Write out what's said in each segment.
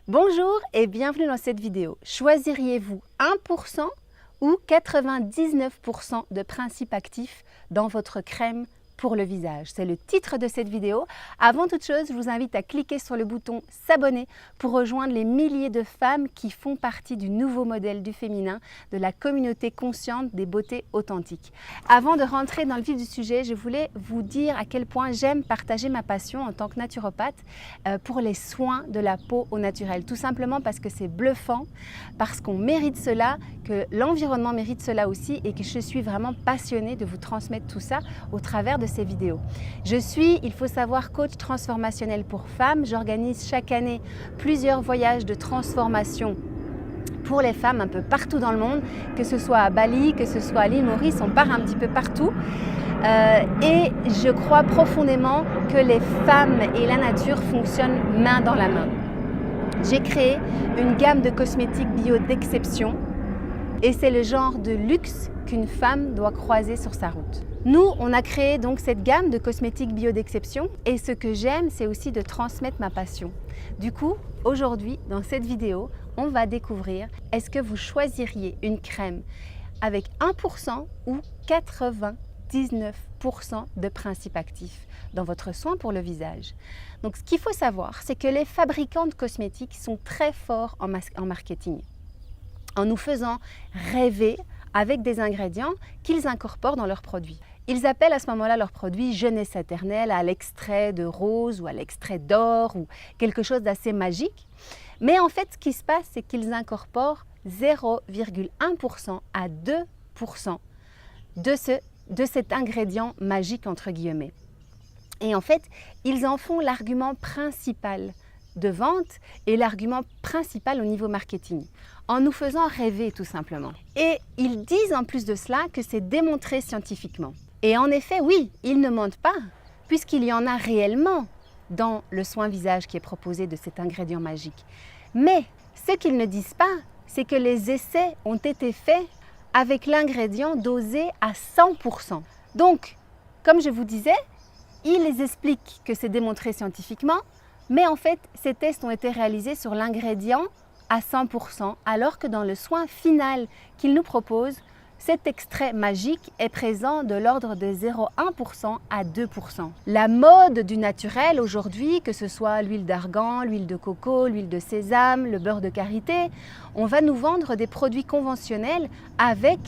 Bonjour et bienvenue dans cette vidéo. Choisiriez-vous 1% ou 99% de principes actifs dans votre crème pour le visage? C'est le titre de cette vidéo. Avant toute chose, je vous invite à cliquer sur le bouton s'abonner pour rejoindre les milliers de femmes qui font partie du nouveau modèle du féminin, de la communauté consciente des beautés authentiques. Avant de rentrer dans le vif du sujet, je voulais vous dire à quel point j'aime partager ma passion en tant que naturopathe pour les soins de la peau au naturel. Tout simplement parce que c'est bluffant, parce qu'on mérite cela, que l'environnement mérite cela aussi et que je suis vraiment passionnée de vous transmettre tout ça au travers de ces vidéos. Je suis, il faut savoir, coach transformationnel pour femmes. J'organise chaque année plusieurs voyages de transformation pour les femmes un peu partout dans le monde, que ce soit à Bali, que ce soit à l'île Maurice, on part un petit peu partout. Et je crois profondément que les femmes et la nature fonctionnent main dans la main. J'ai créé une gamme de cosmétiques bio d'exception et c'est le genre de luxe qu'une femme doit croiser sur sa route. Nous, on a créé donc cette gamme de cosmétiques bio d'exception et ce que j'aime, c'est aussi de transmettre ma passion. Du coup, aujourd'hui, dans cette vidéo, on va découvrir est-ce que vous choisiriez une crème avec 1% ou 99% de principes actifs dans votre soin pour le visage. Donc, ce qu'il faut savoir, c'est que les fabricants de cosmétiques sont très forts en marketing, en nous faisant rêver avec des ingrédients qu'ils incorporent dans leurs produits. Ils appellent à ce moment-là leurs produits jeunesse éternelle, à l'extrait de rose ou à l'extrait d'or ou quelque chose d'assez magique. Mais en fait, ce qui se passe, c'est qu'ils incorporent 0,1% à 2% de cet ingrédient magique entre guillemets. Et en fait, ils en font l'argument principal de vente et l'argument principal au niveau marketing, en nous faisant rêver tout simplement. Et ils disent en plus de cela que c'est démontré scientifiquement. Et en effet, oui, ils ne mentent pas, puisqu'il y en a réellement dans le soin visage qui est proposé de cet ingrédient magique. Mais ce qu'ils ne disent pas, c'est que les essais ont été faits avec l'ingrédient dosé à 100%. Donc, comme je vous disais, ils expliquent que c'est démontré scientifiquement, mais en fait, ces tests ont été réalisés sur l'ingrédient à 100%, alors que dans le soin final qu'ils nous proposent, cet extrait magique est présent de l'ordre de 0,1% à 2%. La mode du naturel aujourd'hui, que ce soit l'huile d'argan, l'huile de coco, l'huile de sésame, le beurre de karité, on va nous vendre des produits conventionnels avec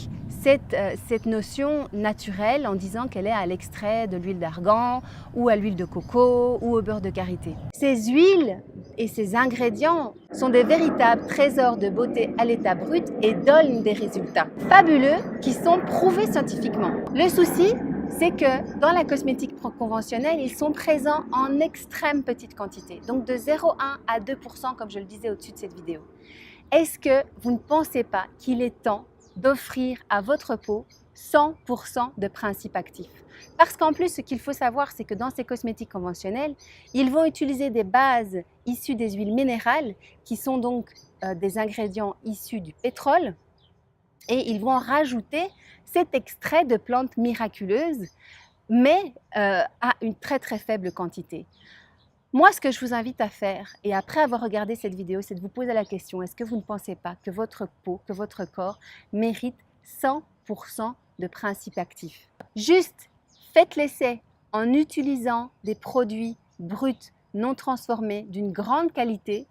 cette notion naturelle en disant qu'elle est à l'extrait de l'huile d'argan ou à l'huile de coco ou au beurre de karité. Ces huiles et ces ingrédients sont des véritables trésors de beauté à l'état brut et donnent des résultats fabuleux qui sont prouvés scientifiquement. Le souci, c'est que dans la cosmétique conventionnelle, ils sont présents en extrême petite quantité, donc de 0,1 à 2% comme je le disais au-dessus de cette vidéo. Est-ce que vous ne pensez pas qu'il est temps d'offrir à votre peau 100% de principes actifs? Parce qu'en plus, ce qu'il faut savoir, c'est que dans ces cosmétiques conventionnels, ils vont utiliser des bases issues des huiles minérales, qui sont donc des ingrédients issus du pétrole, et ils vont rajouter cet extrait de plantes miraculeuses, mais à une très très faible quantité. Moi, ce que je vous invite à faire, et après avoir regardé cette vidéo, c'est de vous poser la question, est-ce que vous ne pensez pas que votre peau, que votre corps mérite 100% de principes actifs? Juste, faites l'essai en utilisant des produits bruts, non transformés, d'une grande qualité,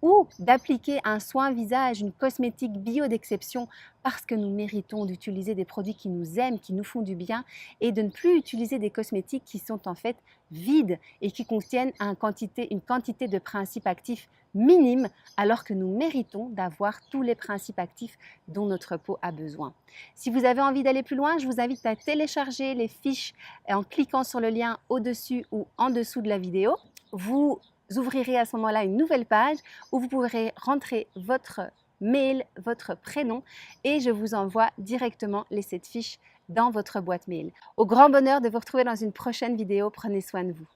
ou d'appliquer un soin visage, une cosmétique bio d'exception, parce que nous méritons d'utiliser des produits qui nous aiment, qui nous font du bien, et de ne plus utiliser des cosmétiques qui sont en fait vides et qui contiennent une quantité de principes actifs minime, alors que nous méritons d'avoir tous les principes actifs dont notre peau a besoin. Si vous avez envie d'aller plus loin, je vous invite à télécharger les fiches en cliquant sur le lien au-dessus ou en dessous de la vidéo. Vous ouvrirez à ce moment-là une nouvelle page où vous pourrez rentrer votre mail, votre prénom et je vous envoie directement les 7 fiches dans votre boîte mail. Au grand bonheur de vous retrouver dans une prochaine vidéo. Prenez soin de vous.